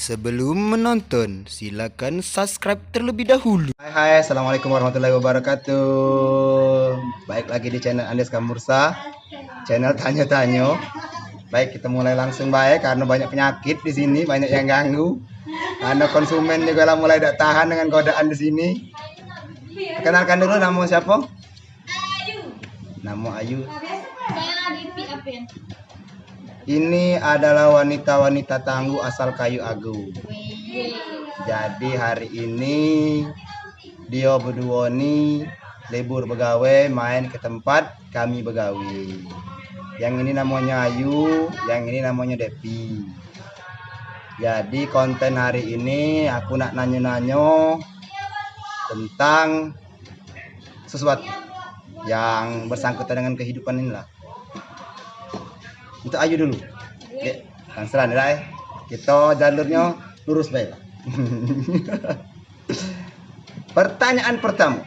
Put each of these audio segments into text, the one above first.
Sebelum menonton, silakan subscribe terlebih dahulu. Hai, assalamualaikum warahmatullahi wabarakatuh. Baik lagi di channel Andes Kamursa, channel Tanyo-Tanyo. Baik, kita mulai langsung baik karena banyak penyakit di sini, banyak yang ganggu. Karena konsumen juga lah mulai tidak tahan dengan godaan di sini. Kenalkan dulu, nama siapa? Nama Ayu. Ini adalah wanita-wanita tangguh asal Kayu Agung. Jadi hari ini dia berdua nih libur begawe main ke tempat kami begawe. Yang ini namanya Ayu, yang ini namanya Depi. Jadi konten hari ini aku nak nanya-nanya tentang sesuatu yang bersangkutan dengan kehidupan inilah. Untuk Ayu dulu. Oke, langsung ya. Kita jalurnya lurus baik. Pertanyaan pertama.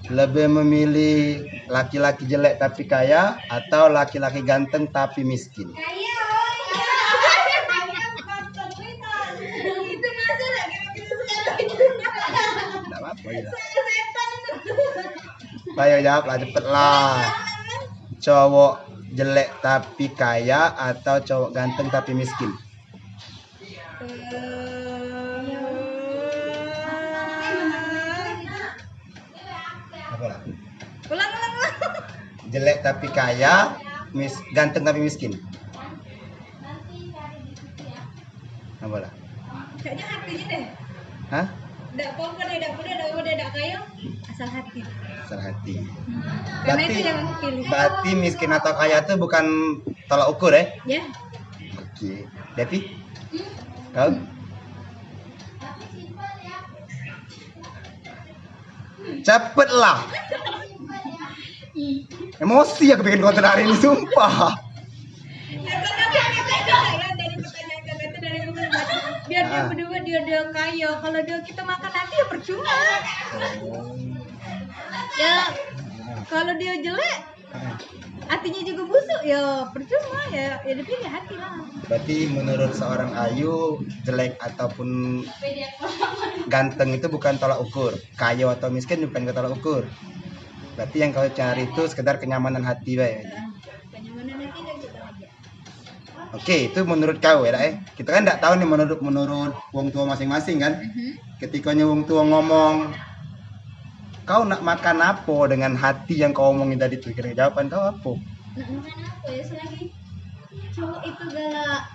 Lebih memilih laki-laki jelek tapi kaya atau laki-laki ganteng tapi miskin? Tidak apa-apa ya. Ayo jawab lah, cepet lah. Cowok jelek tapi kaya atau cowok ganteng tapi miskin? Apalah? Ulang. Jelek tapi kaya, ganteng tapi miskin. Apalah? Kayaknya hatinya deh. Hah? Tidak apa-apa, tidak kaya, asal hati. Asal hati. Karena itu yang aku pilih. Berarti miskin atau kaya itu bukan tolak ukur ya? Ya. Oke. Devi? Kau? Cepetlah. Emosi aku bikin konten hari ini, sumpah. Biar dia berdua dia kaya. Kalau dia kita makan nanti ya percuma. Ya kalau dia jelek, hatinya juga busuk ya percuma ya dipilih hati lah. Berarti menurut seorang Ayu, jelek ataupun ganteng itu bukan tolak ukur. Kaya atau miskin bukan tolak ukur. Berarti yang kau cari itu sekedar kenyamanan hati baik. Kenyamanan hati dan kita aja. Oke, itu menurut kau ya, Kita kan tidak tahu nih menurut wong tua masing-masing kan. Ketikanya wong tua ngomong, kau nak makan apa dengan hati yang kau omongin tadi tuh, kira jawaban kau apa? Nak makan apa ya selagi cowok itu galak,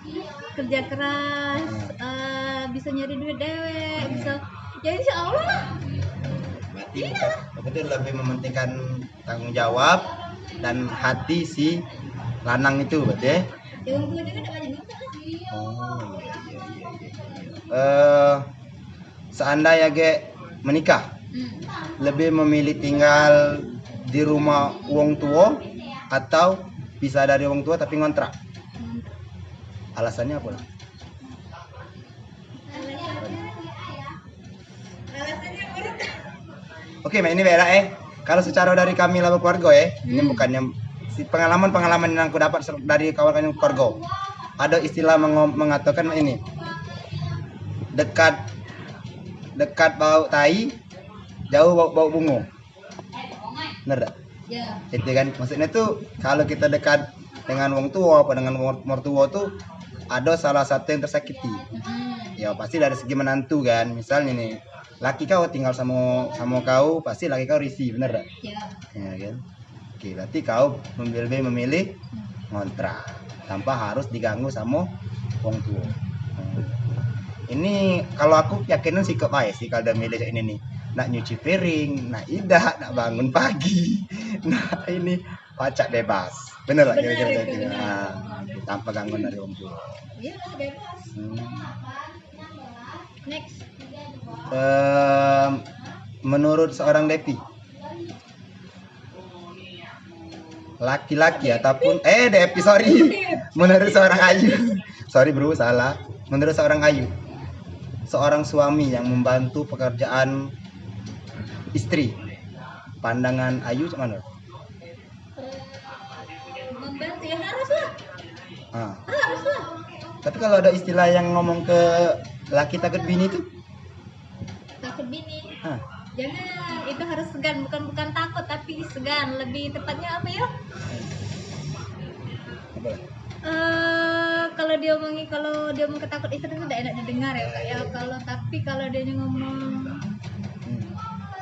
kerja keras, bisa nyari duit dewek, bisa ya insya Allah lah. Berarti betul lebih mementingkan tanggung jawab dan hati si lanang itu, berarti ya? Ya orang tua juga tidak banyak minta lah. Oh iya. Seandainya menikah, lebih memilih tinggal di rumah wong tua atau pisah dari wong tua tapi ngontrak? Alasannya apa lah? Alasannya menurut Oke, ini beda Kalau secara dari kami lah keluarga ini bukannya pengalaman yang aku dapat dari kawan-kawan keluarga. Ada istilah mengatakan ini, dekat bau tai, jauh bau bunga. Bener tak? ya. Itu kan maksudnya tuh kalau kita dekat dengan wong tua apa dengan mertua tuh ada salah satu yang tersakiti. Ya pasti dari segi menantu kan. Misalnya nih, laki kau tinggal sama kau, pasti laki kau risih, bener tak? Ya. Ya kan? Oke, berarti kau memilih ngontrak tanpa harus diganggu sama wong tua. Ini kalau aku yakinin sih kok sih kalau udah milih ini nih, nak nyuci piring, nak idah, nak bangun pagi, nah ini pacak bebas, bener lah kira-kira gitu. Nah, tanpa gangguan dari wong tua. Iya lah bebas. Next. Menurut seorang Depi, laki-laki ataupun Depi sorry, menurut seorang Ayu, sorry bro salah, menurut seorang Ayu, seorang suami yang membantu pekerjaan istri, pandangan Ayu gimana? Membantu ya harus lah. Ah, Harus lah. Tapi kalau ada istilah yang ngomong ke laki takut bini itu, Takut bini. ah, Jangan, itu harus segan, bukan takut tapi segan. Lebih tepatnya apa ya? apa? Kalau dia ngomong ketakut istri itu tidak enak didengar ya Kak ya. Kalau dia ngomong Hmm.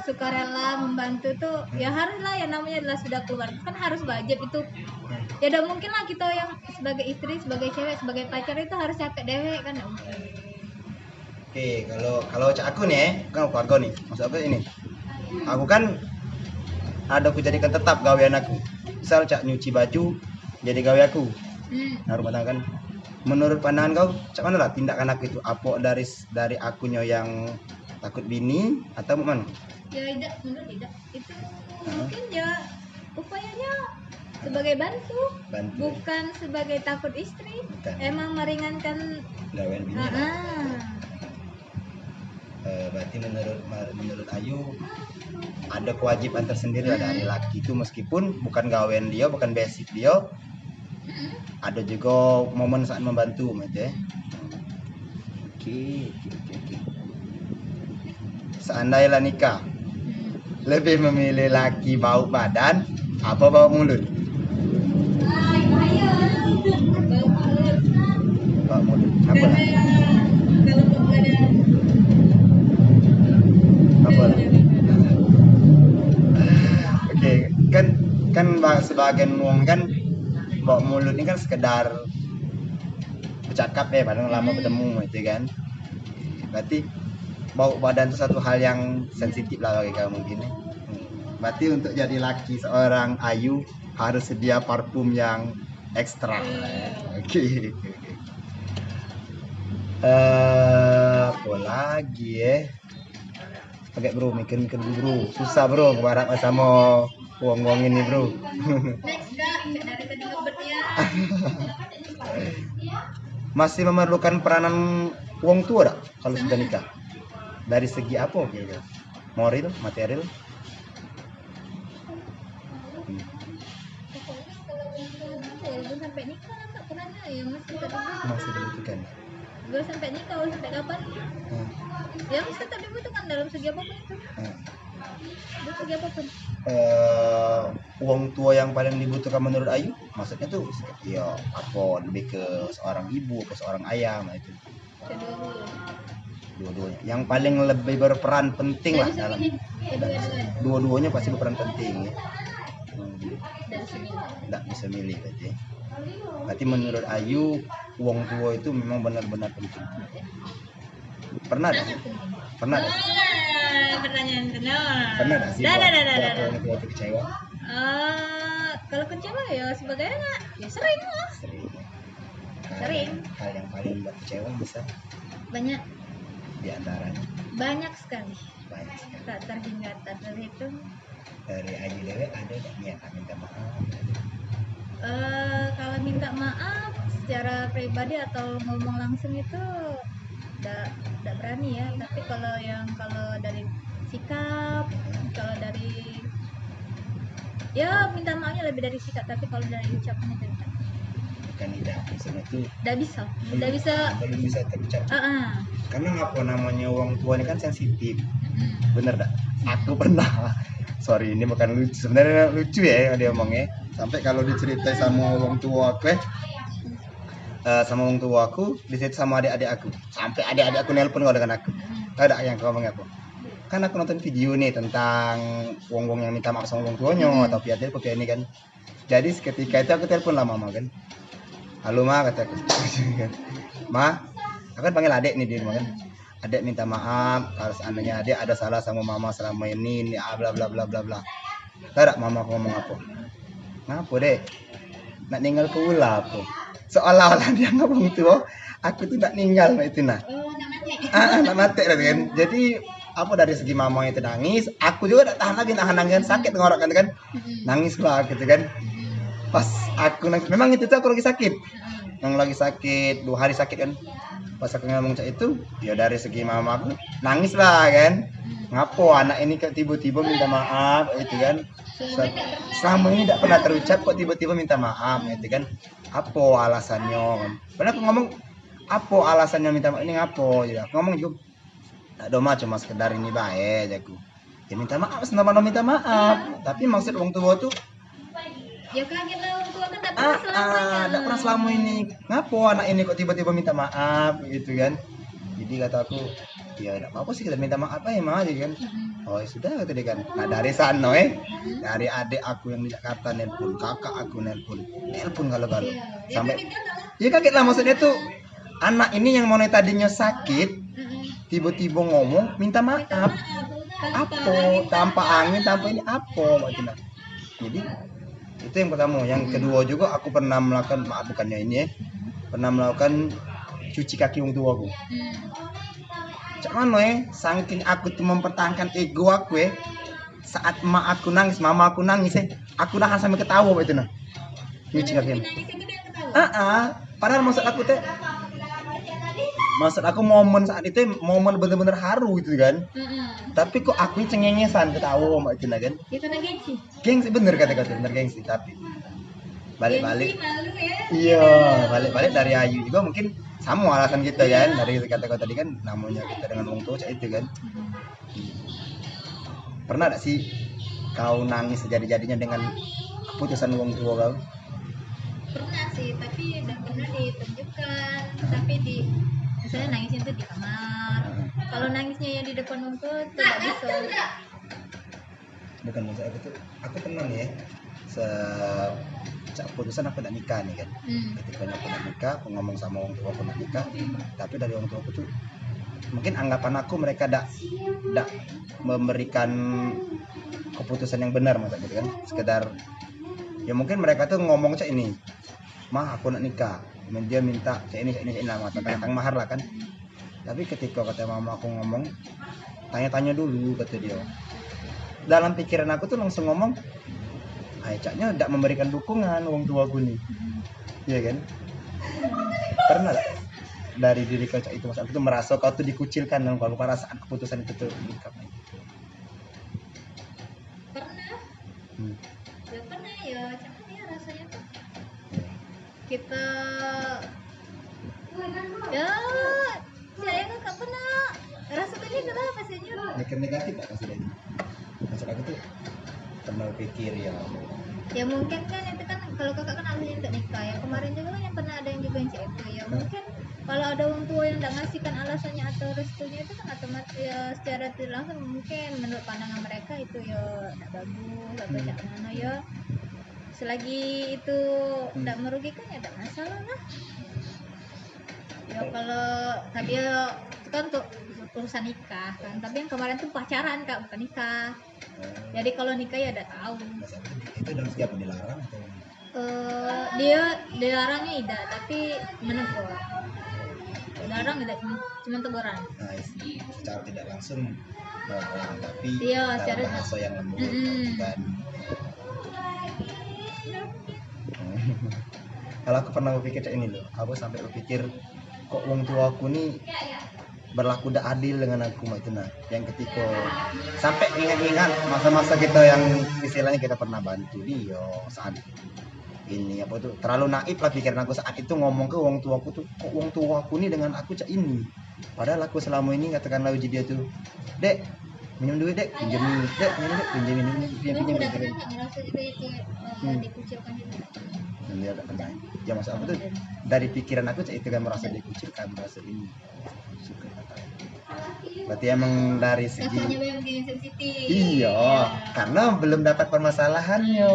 sukarela membantu tuh ya haruslah, yang namanya adalah sudah keluar kan harus wajib itu. Ya udah mungkin lah kita yang sebagai istri, sebagai cewek, sebagai pacar itu harus capek dewek kan. Nggak mungkin. Oke, kalau cak aku nih, kan keluarga nih, maksud aku ini, aku kan ada aku jadikan tetap gawean aku. Misal cak nyuci baju, jadi gawe aku. Nah, rumah tangga kan. Menurut pandangan kau, cak mana lah tindakan aku itu? Apa dari akunya yang takut bini atau mana? Ya tidak, menurut tidak itu mungkin ya upayanya sebagai bantu, Bantu. bukan sebagai takut istri. Bukan. Emang meringankan. Gawean bini. Berarti menurut Ayu ada kewajiban tersendiri lah dari laki itu, meskipun bukan gawean dia, bukan basic dia, ada juga momen saat membantu gitu ya. Oke. Seandainya nikah, lebih memilih laki bau badan apa bau mulut? Bau mulut. Apa? Apa? Oke, kan sebagian uang kan bau mulut ini kan sekedar bercakap ya, padahal lama bertemu gitu kan. Berarti bau badan itu satu hal yang sensitif lah bagi kamu mungkin. Berarti untuk jadi laki seorang Ayu harus sedia parfum yang ekstra. Oke. Apa lagi ya? Pakai bro, mikir-mikir dulu bro. Susah bro, kebarat sama uang-uang ini bro. Next Kak, dari tadi ngebet ya. Masih memerlukan peranan uang tua tak kalau sudah nikah? Dari segi apa kira-kira? Moral, material? Pokoknya kalau belum sampai nikah lah Kak, perannya ya masih tetap Masih dibutuhkan. belum sampai nikah, belum sampai kapan Hmm. ya masih tetap dibutuhkan dalam segi apapun itu, Hmm. dalam segi apapun. Uang tua yang paling dibutuhkan menurut Ayu, maksudnya tuh ya apa, lebih ke seorang ibu, ke seorang ayah, nah itu dua-duanya. Yang paling lebih berperan penting lah dalam dua-duanya pasti berperan penting ya. Dari segi Nggak bisa milih berarti. Berarti menurut Ayu uang tua itu memang benar-benar penting. Pernah ada? Pernah ada? pertanyaan kenal. Pernah ada sih? Dah. Orang tua itu kecewa? Kalau kecewa ya sebagainya ya sering lah. Sering. Sering. Hal yang paling buat kecewa bisa Banyak di antaranya sekali, banyak sekali. tak terhingga tak terhitung. Dari Ayu Dewe ada nggak niat minta maaf? Kalau minta maaf secara pribadi atau ngomong langsung itu tidak berani ya. Tapi kalau dari sikap, kalau dari ya minta maafnya lebih dari sikap. Tapi kalau dari ucapan itu Bukan tidak, misalnya itu tidak bisa. belum bisa terucap. Ah. Karena ngapa namanya uang tua ini kan sensitif, bener dak? Aku pernah, sorry ini bukan lucu, sebenarnya lucu ya dia omongnya. Sampai kalau diceritain sama orang tua aku sama orang tua aku, diceritain sama adik-adik aku, sampai adik-adik aku nelpon kalau dengan aku, ada yang kau ngomong apa? Kan aku nonton video nih tentang wong-wong yang minta maaf sama orang tuanya atau pihak dia pakai ini kan. Jadi seketika itu aku telepon lah mama kan, halo ma, kata aku, ma, aku kan panggil adik nih di rumah kan, adik minta maaf kalau seandainya adik ada salah sama mama selama ini bla bla bla bla bla. Tidak, mama aku ngomong apa? Ngapa dek? Nak ninggal ke ulah aku. Seolah-olah dia ngomong tuh, aku tuh nak ninggal itu nah. Nak mati kan. Jadi apa dari segi mama itu nangis, aku juga tak tahan lagi, nahan sakit ngorok kan, nangis lah gitu kan. Pas aku nangis, memang itu tuh aku lagi sakit, yang lagi sakit 2 hari sakit kan. Pas aku ngomong itu, ya dari segi mama aku nangis lah kan. Ngapo anak ini kok tiba-tiba minta maaf itu kan. Selama ini tidak pernah terucap kok tiba-tiba minta maaf itu kan. Apa alasannya kan. Padahal aku ngomong Apa alasannya minta maaf ini ngapo? Ya aku ngomong juga tak doma cuma sekedar ini baik aku. Ya minta maaf sama minta maaf. Tapi maksud orang tua tuh Ya kaget lah, orang tua kan tak pernah selamanya. tak pernah selama ini. Ngapo anak ini kok tiba-tiba minta maaf gitu kan? Jadi kata aku, ya enggak apa-apa sih kita minta maaf aja mah aja kan. Oh ya sudah kata dia kan. Nah dari sana dari adik aku yang di Jakarta nelpon, kakak aku nelpon kalau sampai ya kaget lah maksudnya tuh anak ini yang mau tadinya sakit tiba-tiba ngomong minta maaf. Apa tanpa angin tanpa ini apa macam. Jadi itu yang pertama. Yang kedua juga aku pernah melakukan maaf bukannya ini pernah melakukan cuci kaki orang tua aku. Cak mana saking aku tuh mempertahankan ego aku saat emak aku nangis, mama aku nangis aku nahan sampai ketawa itu nah. Cuci kaki. Padahal maksud aku momen saat itu momen bener-bener haru gitu kan. Tapi kok aku cengengesan ketawa sama itu nah kan. Ya karena gengsi. Gengsi bener kata-kata bener gengsi tapi balik-balik. Gengsi malu ya. Iya, balik-balik dari Ayu juga mungkin sama alasan kita kan. Dari kata-kata tadi kan namanya kita dengan orang tua itu kan. Pernah gak sih kau nangis sejadi-jadinya dengan keputusan orang tua kau? Pernah sih, tapi udah pernah ditunjukkan. Tapi misalnya nangisnya tuh di kamar. Kalau nangisnya yang di depan orang tua tuh nggak bisa. Bukan maksud aku pernah nih keputusan aku nak nikah nih kan. Ketika aku nak nikah, aku ngomong sama orang tua aku nak nikah, tapi dari orang tua aku tuh mungkin anggapan aku mereka dak memberikan keputusan yang benar masa gitu kan. Sekedar ya mungkin mereka tuh ngomong cak ini, mah aku nak nikah, dia minta cak ini nama tentang mahar lah kan. Tapi ketika kata mama aku ngomong, tanya-tanya dulu kata dia. Dalam pikiran aku tuh langsung ngomong, caknya tidak memberikan dukungan orang tua aku nih, iya kan? Pernah gak dari diri kau cak itu masa aku tuh merasa kau tuh dikucilkan dalam kalau pada saat keputusan itu tuh nikah? Pernah. Ya pernah ya, cuman ya rasanya tuh kita ya saya nggak pernah rasa tadi kenapa sih Mikir negatif gak kasih lagi? Maksud aku tuh pernah pikir ya mungkin kan itu kan kalau kakak kan alasannya untuk nikah ya kemarin juga kan yang pernah ada yang juga yang cek itu ya mungkin kalau ada orang tua yang tidak ngasihkan alasannya atau restunya itu kan otomatis ya secara tidak langsung mungkin menurut pandangan mereka itu ya tidak bagus atau tidak mana ya selagi itu tidak merugikan ya tidak masalah lah ya kalau tadi ya itu kan untuk urusan nikah kan tapi yang kemarin tuh pacaran kak bukan nikah jadi kalau nikah ya udah tahu itu dalam siapa dilarang atau dia dilarangnya tidak tapi menegur dilarang tidak cuma teguran secara tidak langsung melarang tapi iya, dalam secara bahasa yang lembut dan kalau aku pernah berpikir kayak ini loh aku sampai berpikir kok orang tua aku nih berlaku tidak adil dengan aku itu nah yang ketika sampai ingat-ingat masa-masa kita yang istilahnya kita pernah bantu dia saat ini apa tuh terlalu naif lah pikiran aku saat itu ngomong ke orang tua aku tuh kok orang tua aku nih dengan aku cak ini padahal aku selama ini katakanlah uji dia tuh dek minum duit dek pinjemin dek pinjemin pinjam ngerasa juga itu dikucilkan juga dia tidak pernah ya maksud aku tuh dari pikiran aku cak itu kan merasa dikucilkan merasa ini suka berarti emang dari segi iya karena belum dapat permasalahannya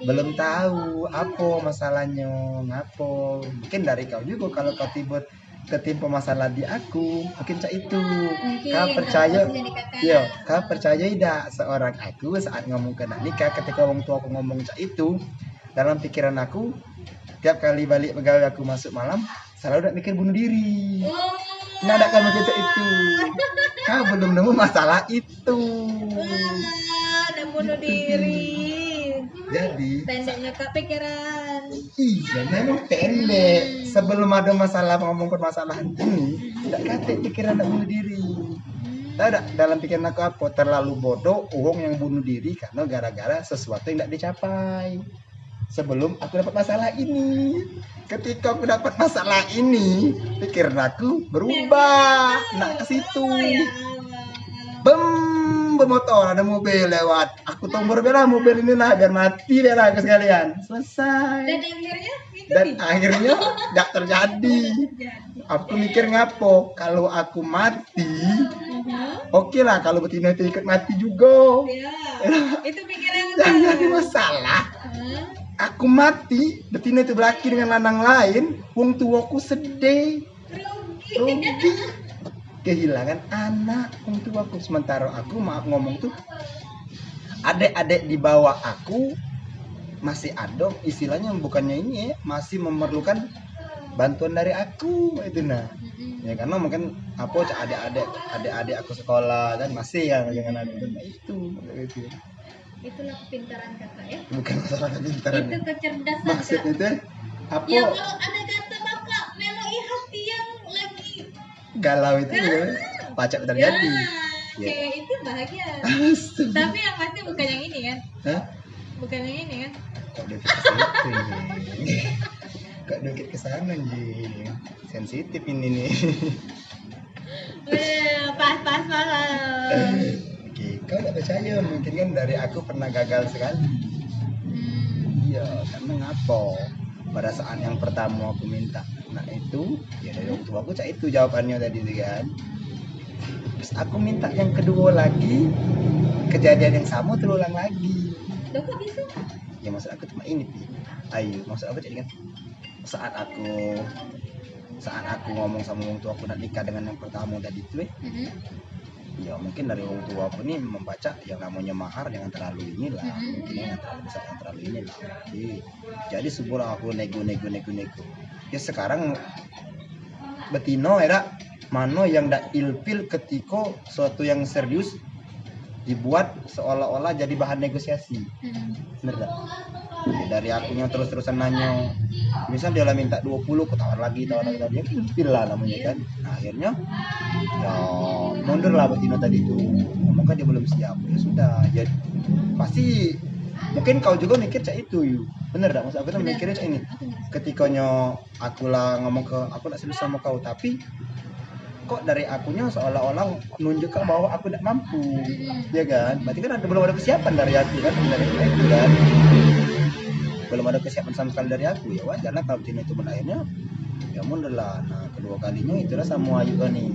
belum tahu apa masalahnya ngapo mungkin dari kau juga kalau kau ketimpa masalah di aku mungkin cak itu kau percaya ya kau percaya tidak seorang aku saat ngomong kena nikah ketika orang tua aku ngomong cak itu dalam pikiran aku tiap kali balik pegawai aku masuk malam selalu udah mikir bunuh diri. Nah, ada kamu kecek itu. Kau belum nemu masalah itu. Ada bunuh diri. Jadi pendeknya kak pikiran. Iya, memang pendek. Sebelum ada masalah ngomong permasalahan ini, tidak kate pikiran nak bunuh diri. Tidak dalam pikiran aku apa terlalu bodoh, uang yang bunuh diri karena gara-gara sesuatu yang tidak dicapai. sebelum aku dapat masalah ini. Ketika aku dapat masalah ini, pikiran aku berubah. Nak ke situ. Bermotor ada mobil lewat. Aku tombol bela mobil inilah biar mati bela aku sekalian. Selesai. Dan akhirnya nggak terjadi. Aku mikir ngapo kalau aku mati, oke lah kalau betina itu ikut mati juga. Itu pikiran Yang jadi masalah, aku mati, betina itu berlaki dengan lanang lain, wong tuaku sedih, rugi, kehilangan anak wong tuaku. Sementara aku maaf ngomong tuh, adik-adik di bawah aku masih ada, istilahnya bukannya ini ya, masih memerlukan bantuan dari aku itu nah. Ya karena mungkin apa adik-adik aku sekolah kan masih ya dengan aku dan itu. Itulah kepintaran kakak ya. Bukan masalah kepintaran. Itu kecerdasan Maksud Kak. itu apa? Ya kalau ada kata kakak meloi hati yang lagi Galau itu pacak terjadi. Ya. Cewek itu bahagia. Astaga. Tapi yang pasti bukan yang ini kan? Hah? Bukan yang ini kan? Kok dikit ke situ nih? Kok dikit ke sana nih? Sensitif ini nih. Pas. Oke, kau tak percaya mungkin kan dari aku pernah gagal sekali. Iya, karena ngapa? Pada saat yang pertama aku minta, nah itu ya dari orang tua aku cak itu jawabannya tadi kan. Terus aku minta yang kedua lagi, kejadian yang sama terulang lagi. Loh kok bisa? Ya maksud aku cuma ini Pi. Ayo, maksud aku jadi kan saat aku ngomong sama orang tua aku nak nikah dengan yang pertama tadi itu ya mungkin dari orang tua aku nih membaca yang namanya mahar jangan terlalu inilah, mungkin yang terlalu besar yang terlalu inilah. Jadi sebelum aku nego ya sekarang betino era mana yang ndak ilfil ketika suatu yang serius dibuat seolah-olah jadi bahan negosiasi. Bener gak? Ya, dari akunya terus-terusan nanya, misal dia lah minta 20, aku tawar lagi dia ilfil lah namanya kan. Nah, akhirnya ya mundur lah betina tadi itu, maka dia belum siap. Ya sudah, jadi pasti mungkin kau juga mikir cak itu yuk. Bener gak? Maksud aku tuh mikirnya cak ini, ketikanya aku lah ngomong ke aku nak serius sama kau, tapi kok dari akunya seolah-olah nunjukkan bahwa aku tidak mampu, ya kan? Berarti kan belum ada kesiapan dari aku kan, dari itu kan, belum ada kesiapan sama sekali dari aku. Ya wajar lah kalau betina itu akhirnya ya mundur lah. Nah kedua kalinya itulah sama Ayu nih,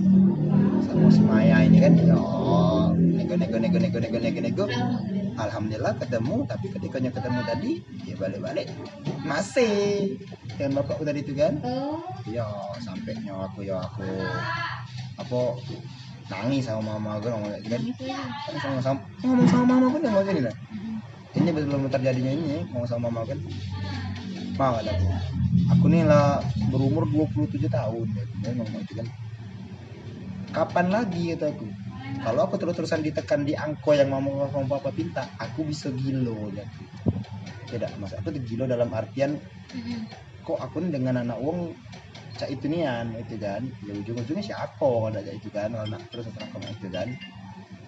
sama si Maya ini kan, ya nego. Alhamdulillah ketemu, tapi ketikanya ketemu tadi ya balik masih dengan bapakku tadi itu kan. Ya sampainya aku apa nangis sama mama gue ngomong gitu kan, ngomong sama mama gue ngomong gini lah, ini belum terjadinya ini ngomong sama mama kan, ma kata aku nih lah berumur 27 tahun ya ngomong gitu kan, kapan lagi kata aku, kalau aku terus-terusan ditekan di angko yang mama papa pinta, aku bisa gilo ya. Tidak, mas aku tuh gilo dalam artian kok aku nih dengan anak uang cak itu nian itu kan, ya ujung-ujungnya siapa ada itu kan, anak terus terang itu kan.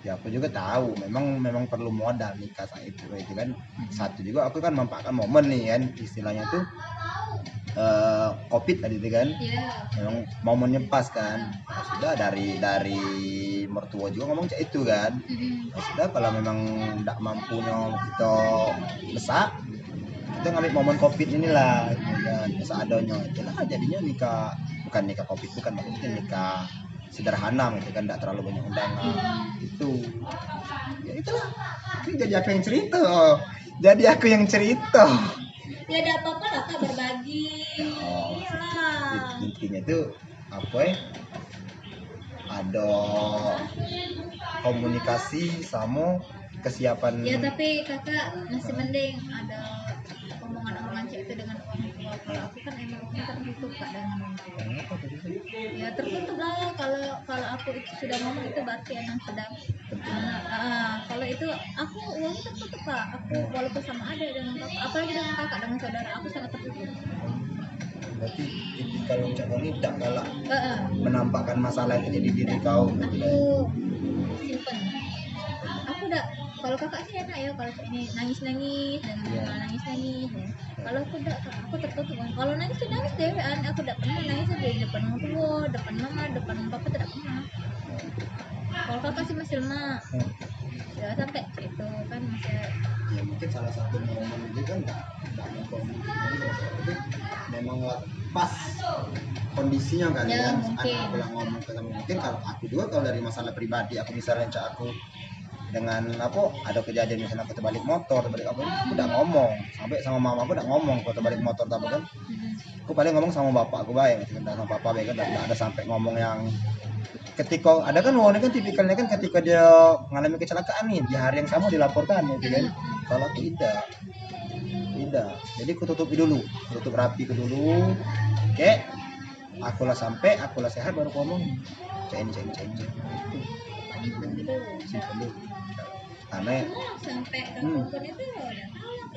Ya aku juga tahu memang perlu modal nikah saat itu kan. Satu juga aku kan memanfaatkan momen nih kan, istilahnya tuh COVID tadi itu kan, memang momennya pas kan. Nah, sudah dari mertua juga ngomong cak itu kan. Nah, sudah kalau memang tidak mampunya kita besar, kita ngambil momen COVID inilah dan seadanya itulah jadinya nikah, bukan nikah COVID, bukan maksudnya nikah sederhana gitu kan, tidak terlalu banyak undangan itu. Ya itulah, ini jadi aku yang cerita. Ya ada apa-apa lah Kak, berbagi. Intinya tuh apa ya, ada komunikasi sama kesiapan. Ya tapi kakak masih mending ada omongan cek itu dengan orang tua. Kalau aku kan emang tertutup Kak dengan orang tua. Ya tertutup lah, kalau aku itu sudah ngomong itu berarti emang sedang. Kalau itu aku uangnya tertutup Kak. Aku walaupun sama adik dengan kakak, apalagi dengan kakak, dengan saudara, aku sangat tertutup. Berarti kalau cak ini tidak galak menampakkan masalah yang terjadi di diri kau. Aku simpen. Aku udah kalau kakak sih enak ya, kalau ini nangis nangis dengan Iya. nangis nangis ya. Kalau aku udah, aku tertutup kan. Kalau nangis tuh nangis dewean, aku tidak pernah nangis di depan orang tua, depan mama, depan papa tidak pernah. Kalau kakak sih masih lemah, ya sampai itu kan masih. Ya mungkin salah satu momen itu kan nggak memang pas kondisinya kali Ya, kan. mungkin. Aku yang ngomong ke sama, mungkin kalau aku juga kalau dari masalah pribadi aku misalnya cak aku dengan apa ada kejadian misalnya aku terbalik motor terbalik apa aku udah ngomong sampai sama mama aku udah ngomong kalau terbalik motor tapi kan aku paling ngomong sama bapak aku baik gitu kan sama papa baik kan nggak ada sampai ngomong yang ketika ada kan Woni kan tipikalnya kan ketika dia mengalami kecelakaan nih di hari yang sama dilaporkan gitu kan. Kalau aku tidak jadi aku tutupi dulu, tutup rapi dulu. Oke, akulah sampai akulah sehat baru aku ngomong cain Simpen gitu. simpen dulu karena Sampai kapan itu ya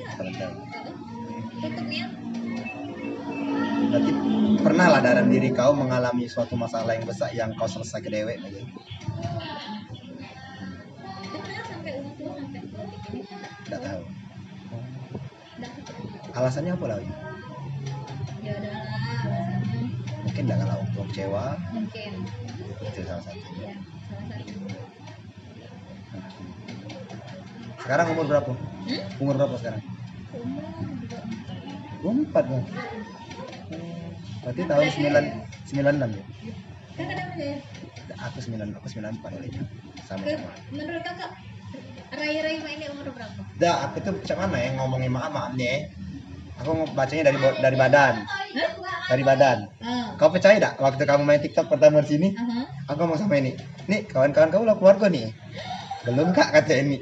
tahu lah kak. Tutupnya. berarti pernah lah dalam diri kau mengalami suatu masalah yang besar yang kau selesai ke dewek gitu. Pernah sampai umur tua sampai detik ini. Tidak tahu Nggak tahu. alasannya apa lagi, Ya udahlah alasannya. mungkin tidak kalau waktu kecewa Mungkin itu salah satu. ya salah satu. Sekarang umur berapa? Umur berapa sekarang? Umur 24 kan? Berarti tahun 96 ya? kakak namanya ya? Aku 94 kali ya. Sama. Menurut kakak Rai ini umur berapa? Dah, aku tuh macam mana ya ngomongin maaf nih. Aku mau bacanya dari badan. Dari badan. Kau percaya tak waktu kamu main TikTok pertama di sini? Aku ngomong sama ini. Nih, kawan-kawan kamu lah keluarga nih. Belum kak kata ini.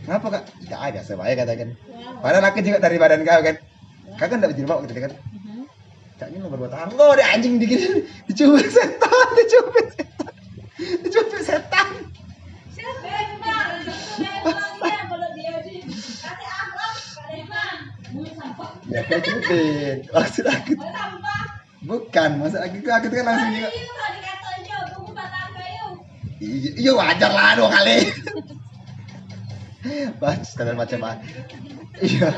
Ngapa kak? Tidak ada sebaya katakan. Padahal aku juga dari badan kau kan. Kau kan tidak berjilbab gitu kan. Caknya mau berbuat apa? Oh, dia anjing dikit. Dicubit setan. Ya aku cubit. Maksud aku bukan, maksud aku tuh kan langsung juga. Iya wajar lah 2 kali. Bagus kalian macam apa? Iya.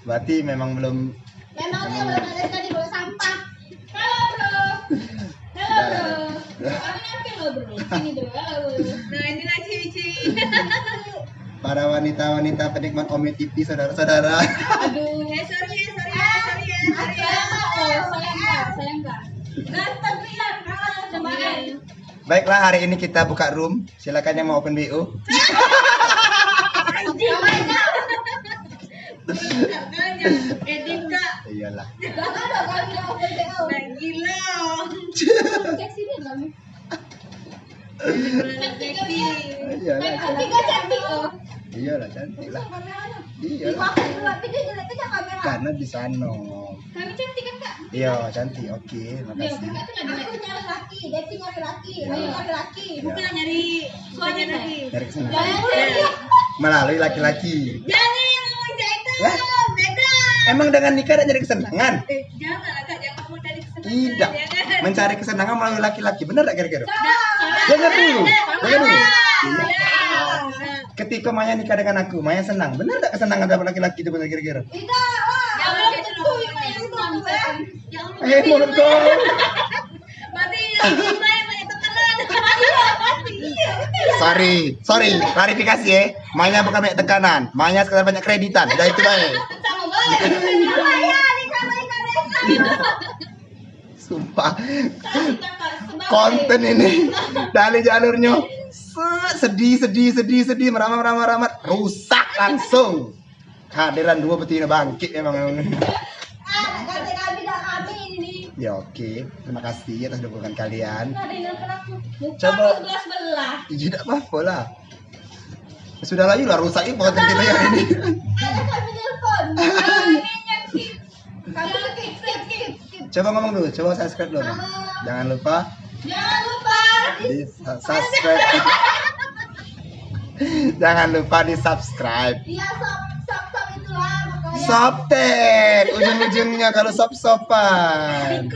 Berarti memang belum. Memang dia belum ada tadi bawa sampah. Halo bro. Kami nyampe loh bro. Sini bro. Halo. Nah inilah ciwi-ciwi. Para wanita-wanita penikmat Ome TV saudara-saudara. Aduh. Sorry ya. Saya enggak. Ganteng pian. Coba. Baiklah, hari ini kita buka room. Silakan yang mau open BO. Edit kak. Iyalah. Gila. Seksi dia kami. Iyalah. Tiga cantik loh. Iyalah cantik lah. Iyalah. Karena di sana. Kami cantik kan kak? Iya, cantik. Oke, makasih. Kakak tuh lagi nyari laki, dating laki-laki, laki-laki. Bukan nyari suami lagi. Dari kesana. Jangan Melalui laki-laki. ngomong itu. Lah? Beda. Emang dengan nikah ada nyari kesenangan? Jangan kak, jangan ngomong dari kesenangan. Tidak. Jangan. Mencari kesenangan melalui laki-laki. Benar tak kira-kira? Dengar dulu. Dengar dulu. Ketika Maya nikah dengan aku, Maya senang. Benar tak kesenangan dapat laki-laki itu benar kira-kira? Ya belum tentu yang senang ya. Ya Allah. Mulut kau. Berarti yang banyak tekanan. Sorry, klarifikasi ya. Maya bukan banyak tekanan, Maya sekedar banyak kreditan. Udah itu baik. Sama banget. Maya nikah Sumpah. Konten ini dari jalurnya sedih, meramah, rusak langsung. Kehadiran 2 betina bangkit memang. Ya oke, terima kasih atas dukungan kalian. Coba. Tidak apa-apa lah. Sudah lah, yuk lah rusak ini konten kita yang ini. Coba ngomong dulu, coba subscribe dulu. Jangan lupa di subscribe. Jangan lupa di subscribe. Soptek, ujung-ujungnya kalau sop-sopan.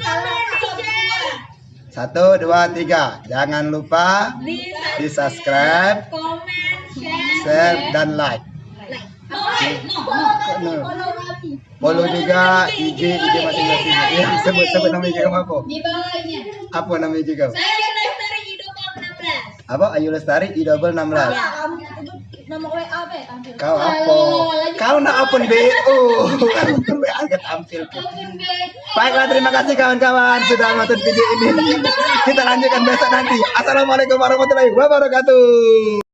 1, 2, 3. Jangan lupa di subscribe, komen, share, share, dan like. Follow juga IG masing-masing. Ya, sebut nama IG kamu apa? Di bawahnya. Apa nama IG kamu? Saya Lestari Idobal 16. Apa? Ayu Lestari Idobal 16. Ya, kamu sebut nama WA apa ya tampil? Kau apa? Kau nak open BO. Open WA agak tampil. Baiklah, terima kasih kawan-kawan sudah nonton video ini. Kita lanjutkan besok nanti. Assalamualaikum warahmatullahi wabarakatuh.